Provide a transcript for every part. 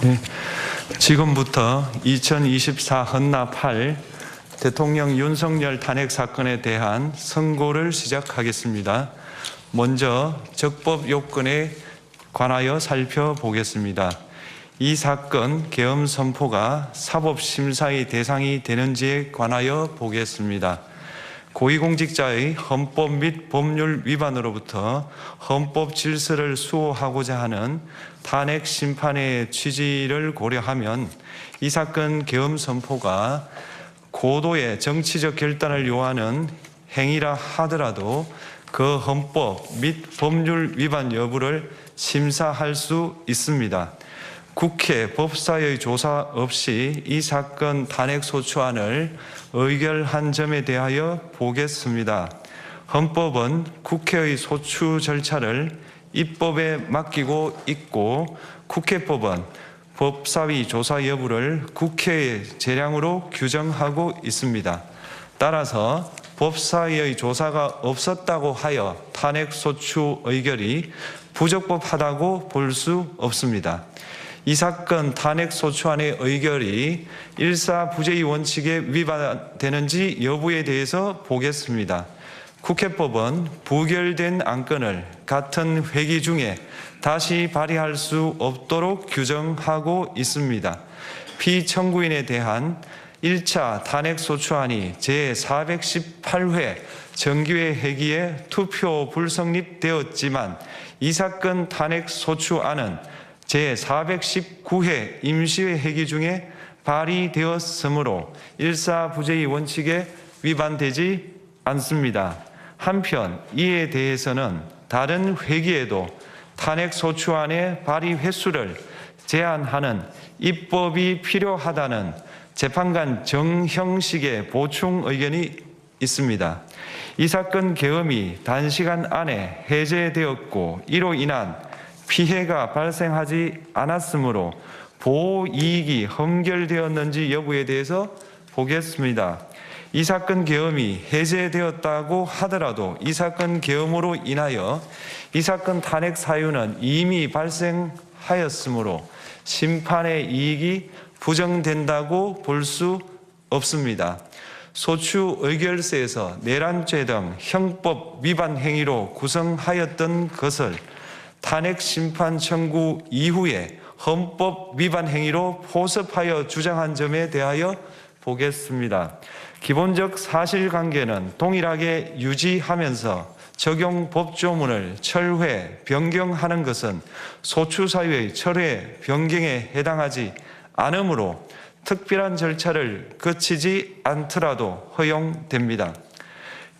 네, 지금부터 2024 헌납 8 대통령 윤석열 탄핵 사건에 대한 선고를 시작하겠습니다. 먼저 적법 요건에 관하여 살펴보겠습니다. 이 사건 계엄 선포가 사법심사의 대상이 되는지에 관하여 보겠습니다. 고위공직자의 헌법 및 법률 위반으로부터 헌법 질서를 수호하고자 하는 탄핵 심판의 취지를 고려하면 이 사건 계엄 선포가 고도의 정치적 결단을 요하는 행위라 하더라도 그 헌법 및 법률 위반 여부를 심사할 수 있습니다. 국회 법사의 조사 없이 이 사건 탄핵 소추안을 의결한 점에 대하여 보겠습니다. 헌법은 국회의 소추 절차를 입법에 맡기고 있고 국회법은 법사위 조사 여부를 국회의 재량으로 규정하고 있습니다. 따라서 법사위의 조사가 없었다고 하여 탄핵 소추 의결이 부적법하다고 볼 수 없습니다. 이 사건 탄핵 소추안의 의결이 일사부재의 원칙에 위반되는지 여부에 대해서 보겠습니다. 국회법은 부결된 안건을 같은 회기 중에 다시 발의할 수 없도록 규정하고 있습니다. 피청구인에 대한 1차 탄핵 소추안이 제418회 정기회 회기에 투표 불성립되었지만 이 사건 탄핵 소추안은 제419회 임시회 회기 중에 발의되었으므로 일사부재의 원칙에 위반되지 않습니다. 한편 이에 대해서는 다른 회기에도 탄핵 소추안의 발의 횟수를 제한하는 입법이 필요하다는 재판관 정형식의 보충 의견이 있습니다. 이 사건 계엄이 단시간 안에 해제되었고 이로 인한 피해가 발생하지 않았으므로 보호 이익이 헌결되었는지 여부에 대해서 보겠습니다. 이 사건 계엄이 해제되었다고 하더라도 이 사건 계엄으로 인하여 이 사건 탄핵 사유는 이미 발생하였으므로 심판의 이익이 부정된다고 볼 수 없습니다. 소추 의결서에서 내란죄 등 형법 위반 행위로 구성하였던 것을 탄핵 심판 청구 이후에 헌법 위반 행위로 포섭하여 주장한 점에 대하여 보겠습니다. 기본적 사실관계는 동일하게 유지하면서 적용 법조문을 철회, 변경하는 것은 소추 사유의 철회, 변경에 해당하지 않으므로 특별한 절차를 거치지 않더라도 허용됩니다.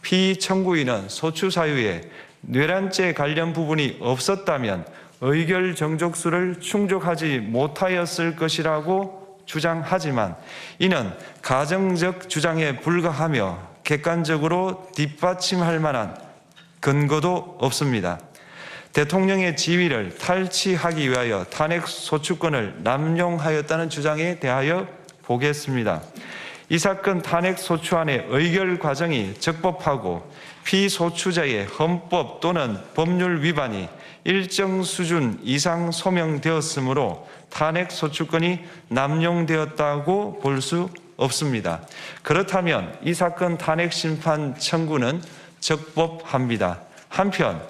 피청구인은 소추 사유에 내란죄 관련 부분이 없었다면 의결 정족수를 충족하지 못하였을 것이라고 주장하지만 이는 가정적 주장에 불과하며 객관적으로 뒷받침할 만한 근거도 없습니다. 대통령의 지위를 탈취하기 위하여 탄핵 소추권을 남용하였다는 주장에 대하여 보겠습니다. 이 사건 탄핵 소추안의 의결 과정이 적법하고 피소추자의 헌법 또는 법률 위반이 일정 수준 이상 소명되었으므로 탄핵 소추권이 남용되었다고 볼 수 없습니다. 그렇다면 이 사건 탄핵 심판 청구는 적법합니다. 한편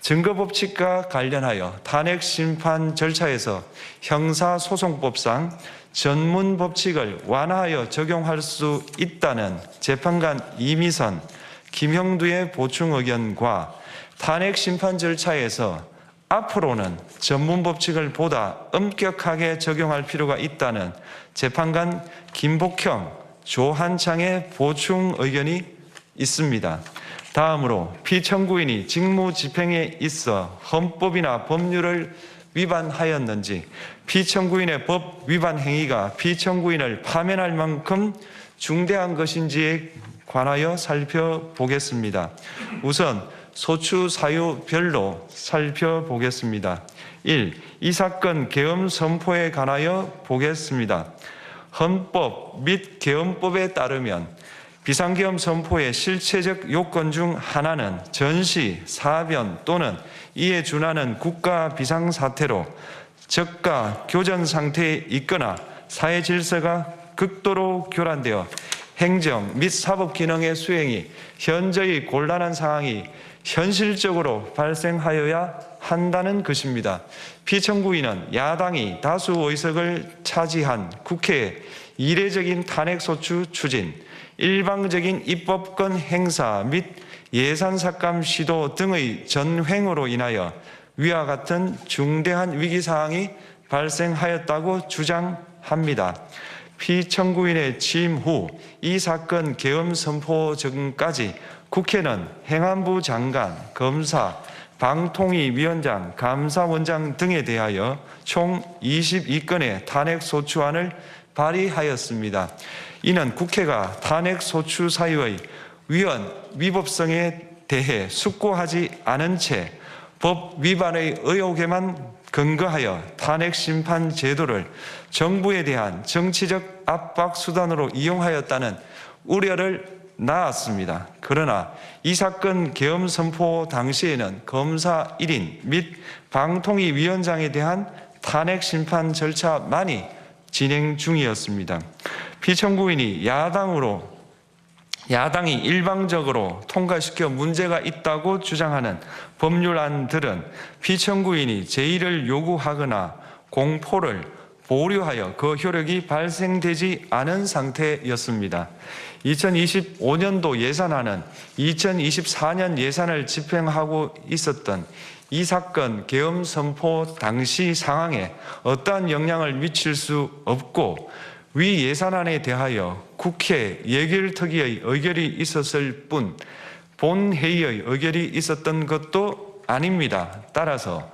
증거법칙과 관련하여 탄핵 심판 절차에서 형사소송법상 전문법칙을 완화하여 적용할 수 있다는 재판관 이미선, 김형두의 보충 의견과 탄핵 심판 절차에서 앞으로는 전문법칙을 보다 엄격하게 적용할 필요가 있다는 재판관 김복형, 조한창의 보충 의견이 있습니다. 다음으로 피청구인이 직무집행에 있어 헌법이나 법률을 위반하였는지 피청구인의 법 위반 행위가 피청구인을 파면할 만큼 중대한 것인지에 관하여 살펴보겠습니다. 우선 소추 사유별로 살펴보겠습니다. 1. 이 사건 계엄 선포에 관하여 보겠습니다. 헌법 및 계엄법에 따르면 비상계엄 선포의 실체적 요건 중 하나는 전시, 사변 또는 이에 준하는 국가 비상사태로 저가 교전 상태에 있거나 사회 질서가 극도로 교란되어 행정 및 사법 기능의 수행이 현저히 곤란한 상황이 현실적으로 발생하여야 한다는 것입니다. 피청구인은 야당이 다수 의석을 차지한 국회의 이례적인 탄핵소추 추진, 일방적인 입법권 행사 및 예산삭감 시도 등의 전횡으로 인하여 위와 같은 중대한 위기사항이 발생하였다고 주장합니다. 피청구인의 취임 후 이 사건 계엄 선포 전까지 국회는 행안부 장관, 검사, 방통위위원장, 감사원장 등에 대하여 총 22건의 탄핵소추안을 발의하였습니다. 이는 국회가 탄핵소추 사유의 위헌, 위법성에 대해 숙고하지 않은 채 법 위반의 의혹에만 근거하여 탄핵심판 제도를 정부에 대한 정치적 압박 수단으로 이용하였다는 우려를 낳았습니다. 그러나 이 사건 계엄 선포 당시에는 검사 1인 및 방통위위원장에 대한 탄핵심판 절차만이 진행 중이었습니다. 피청구인이 야당이 일방적으로 통과시켜 문제가 있다고 주장하는 법률안들은 피청구인이 제의를 요구하거나 공포를 보류하여 그 효력이 발생되지 않은 상태였습니다. 2025년도 예산안은 2024년 예산을 집행하고 있었던 이 사건 계엄 선포 당시 상황에 어떠한 영향을 미칠 수 없고 위 예산안에 대하여 국회 예결특위의 의결이 있었을 뿐 본회의의 의결이 있었던 것도 아닙니다. 따라서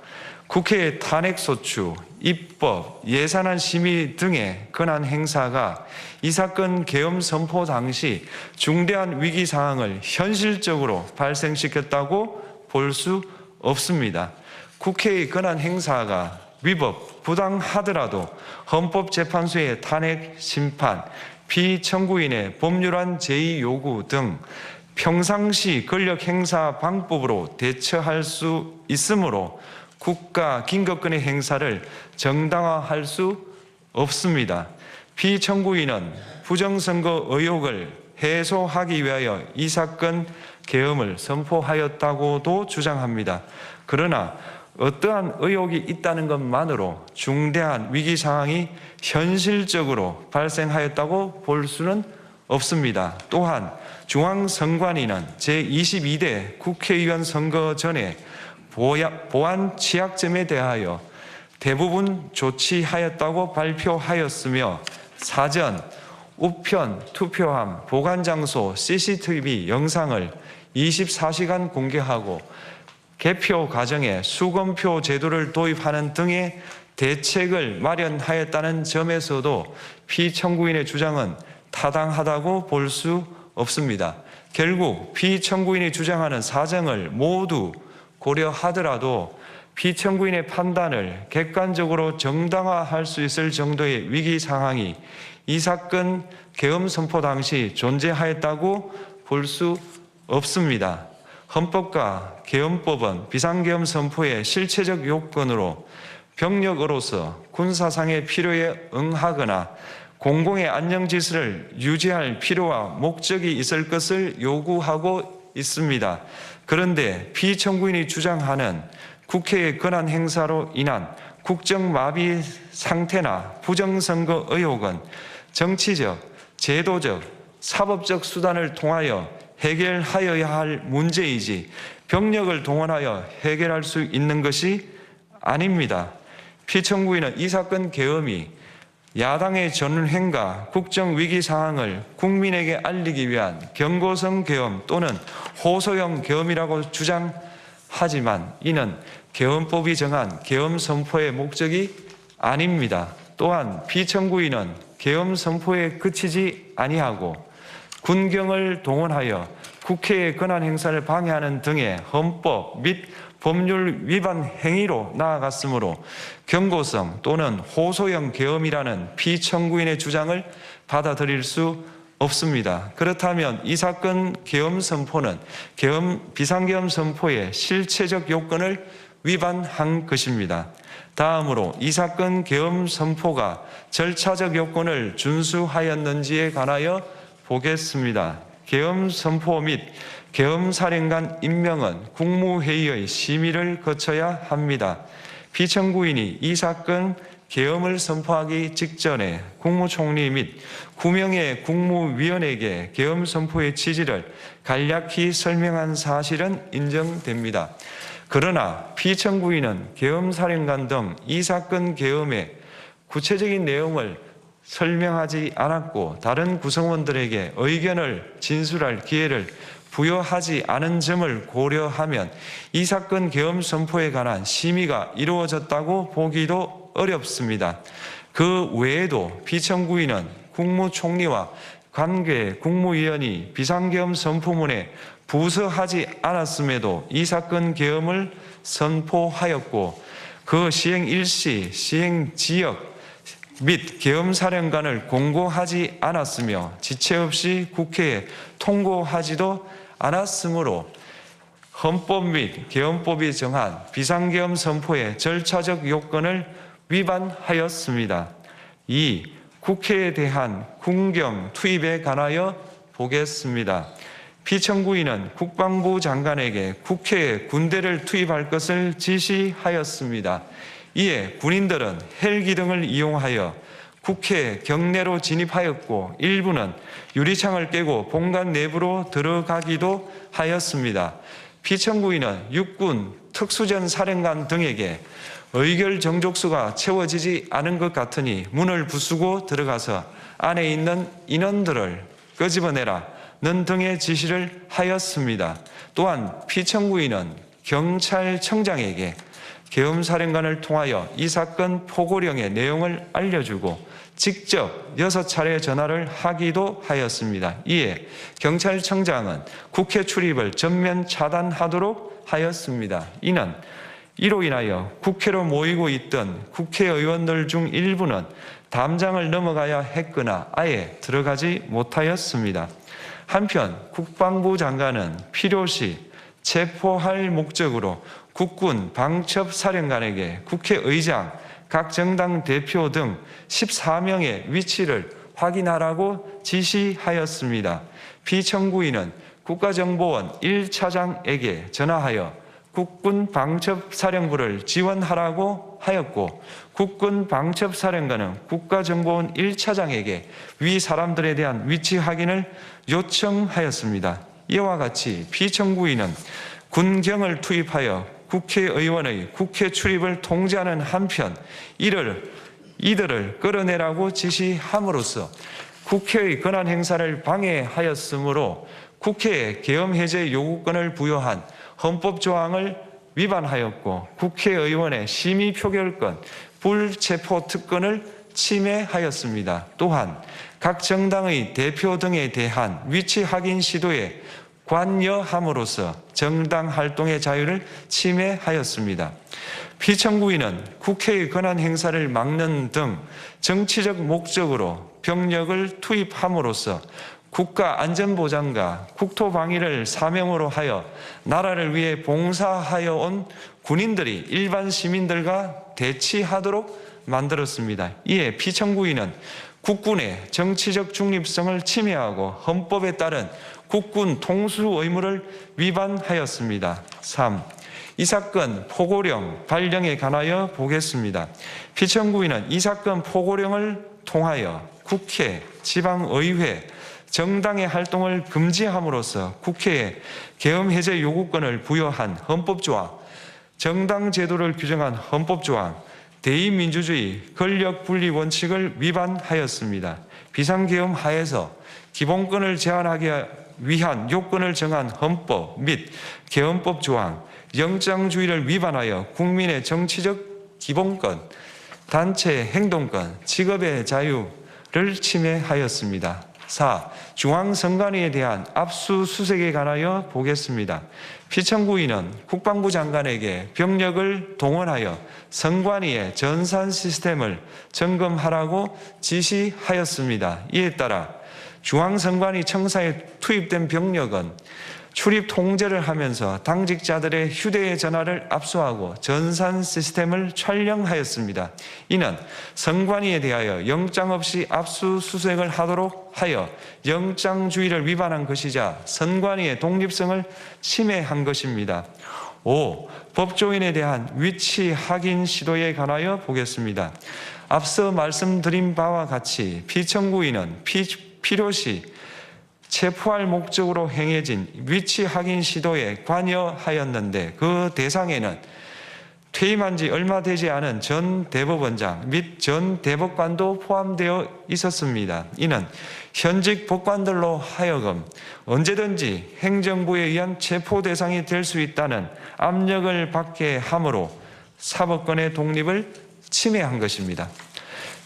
국회의 탄핵소추, 입법, 예산안 심의 등의 권한 행사가 이 사건 계엄 선포 당시 중대한 위기 상황을 현실적으로 발생시켰다고 볼 수 없습니다. 국회의 권한 행사가 위법, 부당하더라도 헌법재판소의 탄핵 심판, 피청구인의 법률안 제의 요구 등 평상시 권력 행사 방법으로 대처할 수 있으므로 국가 긴급권의 행사를 정당화할 수 없습니다. 피청구인은 부정선거 의혹을 해소하기 위하여 이 사건 계엄을 선포하였다고도 주장합니다. 그러나 어떠한 의혹이 있다는 것만으로 중대한 위기 상황이 현실적으로 발생하였다고 볼 수는 없습니다. 또한 중앙선관위는 제22대 국회의원 선거 전에 보안 취약점에 대하여 대부분 조치하였다고 발표하였으며 사전, 우편, 투표함, 보관장소, CCTV 영상을 24시간 공개하고 개표 과정에 수검표 제도를 도입하는 등의 대책을 마련하였다는 점에서도 피청구인의 주장은 타당하다고 볼 수 없습니다. 결국 피청구인이 주장하는 사정을 모두 고려하더라도 피청구인의 판단을 객관적으로 정당화할 수 있을 정도의 위기 상황이 이 사건 계엄 선포 당시 존재하였다고 볼 수 없습니다. 헌법과 계엄법은 비상계엄 선포의 실체적 요건으로 병력으로서 군사상의 필요에 응하거나 공공의 안정질서를 유지할 필요와 목적이 있을 것을 요구하고 있습니다. 그런데 피청구인이 주장하는 국회의 권한 행사로 인한 국정마비 상태나 부정선거 의혹은 정치적, 제도적, 사법적 수단을 통하여 해결하여야 할 문제이지 병력을 동원하여 해결할 수 있는 것이 아닙니다. 피청구인은 이 사건 계엄이 야당의 전횡과 국정위기 상황을 국민에게 알리기 위한 경고성 계엄 또는 호소형 계엄이라고 주장하지만 이는 계엄법이 정한 계엄 선포의 목적이 아닙니다. 또한 피청구인은 계엄 선포에 그치지 아니하고 군경을 동원하여 국회의 권한 행사를 방해하는 등의 헌법 및 법률 위반 행위로 나아갔으므로 경고성 또는 호소형 계엄이라는 피청구인의 주장을 받아들일 수 없습니다. 그렇다면 이 사건 계엄 선포는 비상계엄 선포의 실체적 요건을 위반한 것입니다. 다음으로 이 사건 계엄 선포가 절차적 요건을 준수하였는지에 관하여 보겠습니다. 계엄 선포 및 계엄 사령관 임명은 국무회의의 심의를 거쳐야 합니다. 피청구인이 이 사건 계엄을 선포하기 직전에 국무총리 및 9명의 국무위원에게 계엄 선포의 취지를 간략히 설명한 사실은 인정됩니다. 그러나 피청구인은 계엄사령관 등 이 사건 계엄의 구체적인 내용을 설명하지 않았고 다른 구성원들에게 의견을 진술할 기회를 부여하지 않은 점을 고려하면 이 사건 계엄 선포에 관한 심의가 이루어졌다고 보기도 어렵습니다. 그 외에도 피청구인은 국무총리와 관계 국무위원이 비상계엄 선포문에 부서하지 않았음에도 이 사건 계엄을 선포하였고 그 시행 일시, 시행 지역 및 계엄사령관을 공고하지 않았으며 지체 없이 국회에 통고하지도 않았으므로 헌법 및 계엄법이 정한 비상계엄 선포의 절차적 요건을 위반하였습니다. 2. 국회에 대한 군경 투입에 관하여 보겠습니다. 피청구인은 국방부 장관에게 국회에 군대를 투입할 것을 지시하였습니다. 이에 군인들은 헬기 등을 이용하여 국회 경내로 진입하였고 일부는 유리창을 깨고 본관 내부로 들어가기도 하였습니다. 피청구인은 육군 특수전 사령관 등에게 의결 정족수가 채워지지 않은 것 같으니 문을 부수고 들어가서 안에 있는 인원들을 끄집어내라는 등의 지시를 하였습니다. 또한 피청구인은 경찰청장에게 계엄사령관을 통하여 이 사건 포고령의 내용을 알려주고 직접 6차례 전화를 하기도 하였습니다. 이에 경찰청장은 국회 출입을 전면 차단하도록 하였습니다. 이는 이로 인하여 국회로 모이고 있던 국회의원들 중 일부는 담장을 넘어가야 했거나 아예 들어가지 못하였습니다. 한편 국방부 장관은 필요시 체포할 목적으로 국군 방첩사령관에게 국회의장, 각 정당 대표 등 14명의 위치를 확인하라고 지시하였습니다. 피청구인은 국가정보원 1차장에게 전화하여 국군 방첩사령부를 지원하라고 하였고 국군 방첩사령관은 국가정보원 1차장에게 위 사람들에 대한 위치 확인을 요청하였습니다. 이와 같이 피청구인은 군경을 투입하여 국회의원의 국회 출입을 통제하는 한편 이들을 끌어내라고 지시함으로써 국회의 권한 행사를 방해하였으므로 국회에 계엄 해제 요구권을 부여한 헌법 조항을 위반하였고 국회의원의 심의 표결권, 불체포 특권을 침해하였습니다. 또한 각 정당의 대표 등에 대한 위치 확인 시도에 관여함으로써 정당 활동의 자유를 침해하였습니다. 피청구인은 국회의 권한 행사를 막는 등 정치적 목적으로 병력을 투입함으로써 국가 안전보장과 국토방위를 사명으로 하여 나라를 위해 봉사하여 온 군인들이 일반 시민들과 대치하도록 만들었습니다. 이에 피청구인은 국군의 정치적 중립성을 침해하고 헌법에 따른 국군 통수 의무를 위반하였습니다. 3. 이 사건 포고령 발령에 관하여 보겠습니다. 피청구인은 이 사건 포고령을 통하여 국회, 지방의회, 정당의 활동을 금지함으로써 국회에 계엄 해제 요구권을 부여한 헌법조항, 정당 제도를 규정한 헌법조항, 대의민주주의 권력분리 원칙을 위반하였습니다. 비상계엄 하에서 기본권을 제한하기 위한 요건을 정한 헌법 및 계엄법 조항, 영장주의를 위반하여 국민의 정치적 기본권, 단체 행동권, 직업의 자유를 침해하였습니다. 4. 중앙선관위에 대한 압수수색에 관하여 보겠습니다. 피청구인은 국방부 장관에게 병력을 동원하여 선관위의 전산 시스템을 점검하라고 지시하였습니다. 이에 따라 중앙선관위 청사에 투입된 병력은 출입 통제를 하면서 당직자들의 휴대전화를 압수하고 전산 시스템을 촬영하였습니다. 이는 선관위에 대하여 영장 없이 압수수색을 하도록 하여 영장주의를 위반한 것이자 선관위의 독립성을 침해한 것입니다. 5. 법조인에 대한 위치 확인 시도에 관하여 보겠습니다. 앞서 말씀드린 바와 같이 피청구인은 필요시 체포할 목적으로 행해진 위치 확인 시도에 관여하였는데 그 대상에는 퇴임한 지 얼마 되지 않은 전 대법원장 및 전 대법관도 포함되어 있었습니다. 이는 현직 법관들로 하여금 언제든지 행정부에 의한 체포 대상이 될 수 있다는 압력을 받게 함으로 사법권의 독립을 침해한 것입니다.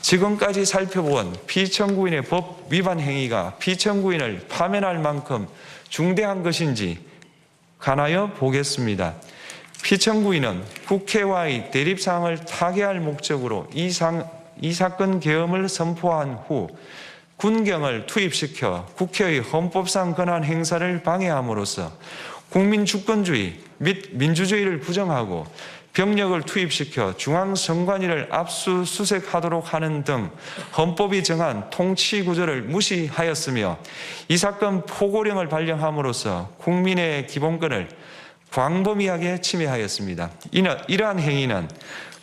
지금까지 살펴본 피청구인의 법 위반 행위가 피청구인을 파면할 만큼 중대한 것인지 관하여 보겠습니다. 피청구인은 국회와의 대립사항을 타개할 목적으로 이 사건 계엄을 선포한 후 군경을 투입시켜 국회의 헌법상 권한 행사를 방해함으로써 국민 주권주의 및 민주주의를 부정하고 병력을 투입시켜 중앙선관위를 압수수색하도록 하는 등 헌법이 정한 통치구조를 무시하였으며 이 사건 포고령을 발령함으로써 국민의 기본권을 광범위하게 침해하였습니다. 이러한 행위는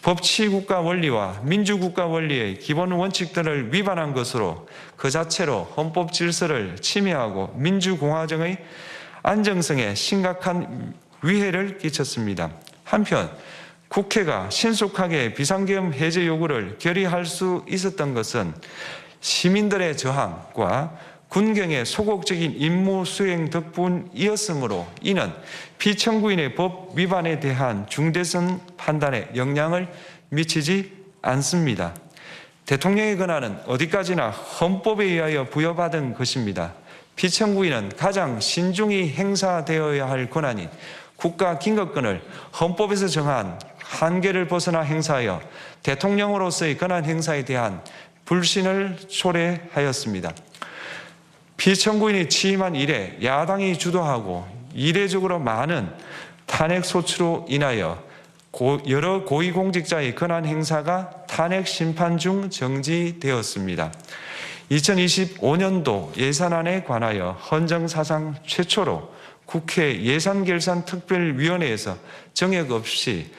법치국가 원리와 민주국가 원리의 기본 원칙들을 위반한 것으로 그 자체로 헌법 질서를 침해하고 민주공화정의 안정성에 심각한 위해를 끼쳤습니다. 한편 국회가 신속하게 비상계엄 해제 요구를 결의할 수 있었던 것은 시민들의 저항과 군경의 소극적인 임무 수행 덕분이었으므로 이는 피청구인의 법 위반에 대한 중대성 판단에 영향을 미치지 않습니다. 대통령의 권한은 어디까지나 헌법에 의하여 부여받은 것입니다. 피청구인은 가장 신중히 행사되어야 할 권한인 국가 긴급권을 헌법에서 정한 한계를 벗어나 행사하여 대통령으로서의 권한 행사에 대한 불신을 초래하였습니다. 피청구인이 취임한 이래 야당이 주도하고 이례적으로 많은 탄핵 소추로 인하여 여러 고위공직자의 권한 행사가 탄핵 심판 중 정지되었습니다. 2025년도 예산안에 관하여 헌정사상 최초로 국회 예산결산특별위원회에서 정액 없이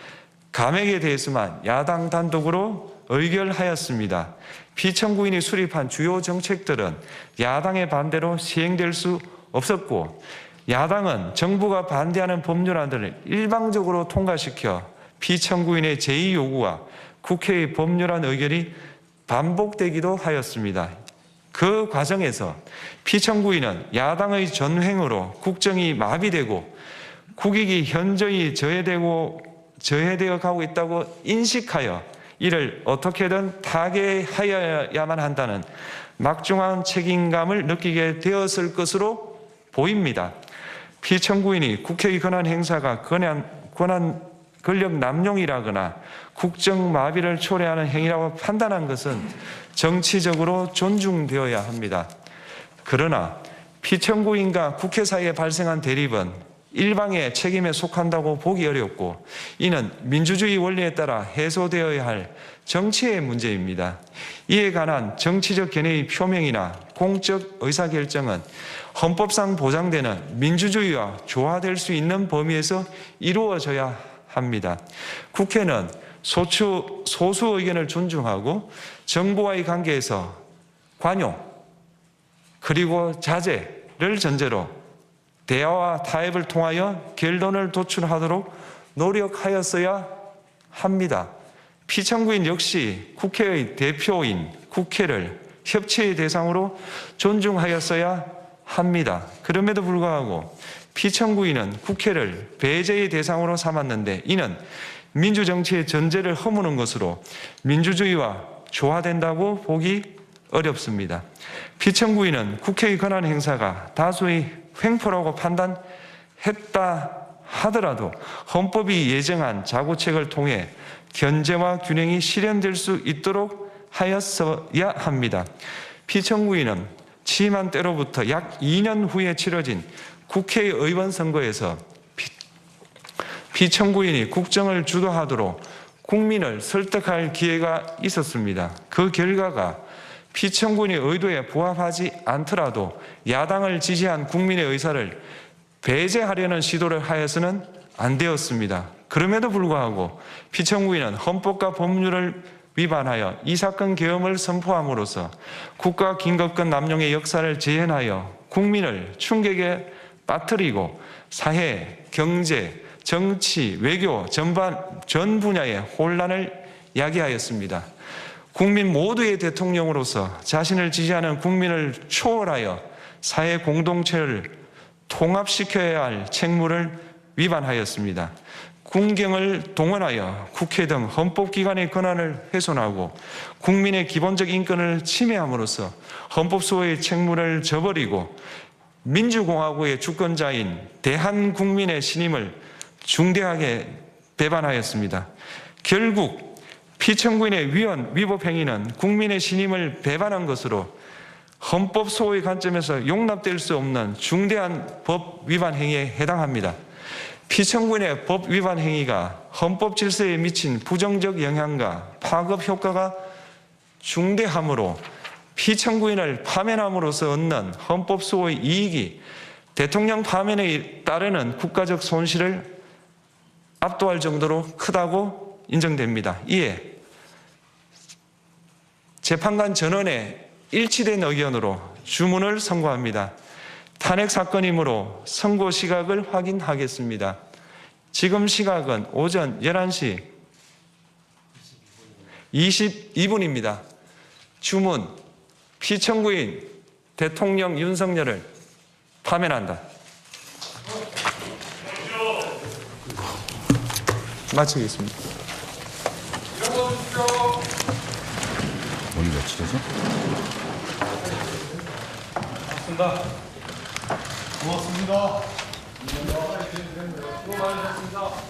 감액에 대해서만 야당 단독으로 의결하였습니다. 피청구인이 수립한 주요 정책들은 야당의 반대로 시행될 수 없었고 야당은 정부가 반대하는 법률안들을 일방적으로 통과시켜 피청구인의 제의 요구와 국회의 법률안 의결이 반복되기도 하였습니다. 그 과정에서 피청구인은 야당의 전횡으로 국정이 마비되고 국익이 현저히 저해되어 가고 있다고 인식하여 이를 어떻게든 타개하여야만 한다는 막중한 책임감을 느끼게 되었을 것으로 보입니다. 피청구인이 국회의 권한 행사가 권력 남용이라거나 국정 마비를 초래하는 행위라고 판단한 것은 정치적으로 존중되어야 합니다. 그러나 피청구인과 국회 사이에 발생한 대립은 일방의 책임에 속한다고 보기 어렵고 이는 민주주의 원리에 따라 해소되어야 할 정치의 문제입니다. 이에 관한 정치적 견해의 표명이나 공적 의사결정은 헌법상 보장되는 민주주의와 조화될 수 있는 범위에서 이루어져야 합니다. 국회는 소수 의견을 존중하고 정부와의 관계에서 관용 그리고 자제를 전제로 대화와 타협을 통하여 결론을 도출하도록 노력하였어야 합니다. 피청구인 역시 국회의 대표인 국회를 협치의 대상으로 존중하였어야 합니다. 그럼에도 불구하고 피청구인은 국회를 배제의 대상으로 삼았는데 이는 민주정치의 전제를 허무는 것으로 민주주의와 조화된다고 보기 어렵습니다. 피청구인은 국회의 권한 행사가 다수의 횡포라고 판단했다 하더라도 헌법이 예정한 자구책을 통해 견제와 균형이 실현될 수 있도록 하였어야 합니다. 피청구인은 취임한 때로부터 약 2년 후에 치러진 국회의원 선거에서 피청구인이 국정을 주도하도록 국민을 설득할 기회가 있었습니다. 그 결과가 피청구인의 의도에 부합하지 않더라도 야당을 지지한 국민의 의사를 배제하려는 시도를 하여서는 안 되었습니다. 그럼에도 불구하고 피청구인은 헌법과 법률을 위반하여 이 사건 계엄을 선포함으로써 국가 긴급권 남용의 역사를 재현하여 국민을 충격에 빠뜨리고 사회, 경제, 정치, 외교 전 분야의 혼란을 야기하였습니다. 국민 모두의 대통령으로서 자신을 지지하는 국민을 초월하여 사회 공동체를 통합시켜야 할 책무를 위반하였습니다. 군경을 동원하여 국회 등 헌법기관의 권한을 훼손하고 국민의 기본적 인권을 침해함으로써 헌법소의 책무를 저버리고 민주공화국의 주권자인 대한국민의 신임을 중대하게 배반하였습니다. 결국 피청구인의 위법 행위는 국민의 신임을 배반한 것으로 헌법소의 관점에서 용납될 수 없는 중대한 법 위반 행위에 해당합니다. 피청구인의 법 위반 행위가 헌법 질서에 미친 부정적 영향과 파급 효과가 중대하므로 피청구인을 파면함으로써 얻는 헌법소의 이익이 대통령 파면에 따르는 국가적 손실을 압도할 정도로 크다고 인정됩니다. 이에 재판관 전원의 일치된 의견으로 주문을 선고합니다. 탄핵 사건이므로 선고 시각을 확인하겠습니다. 지금 시각은 오전 11시 22분입니다. 주문, 피청구인 대통령 윤석열을 파면한다. 마치겠습니다. 오늘 며칠이죠? 고맙습니다. 수고 많으셨습니다.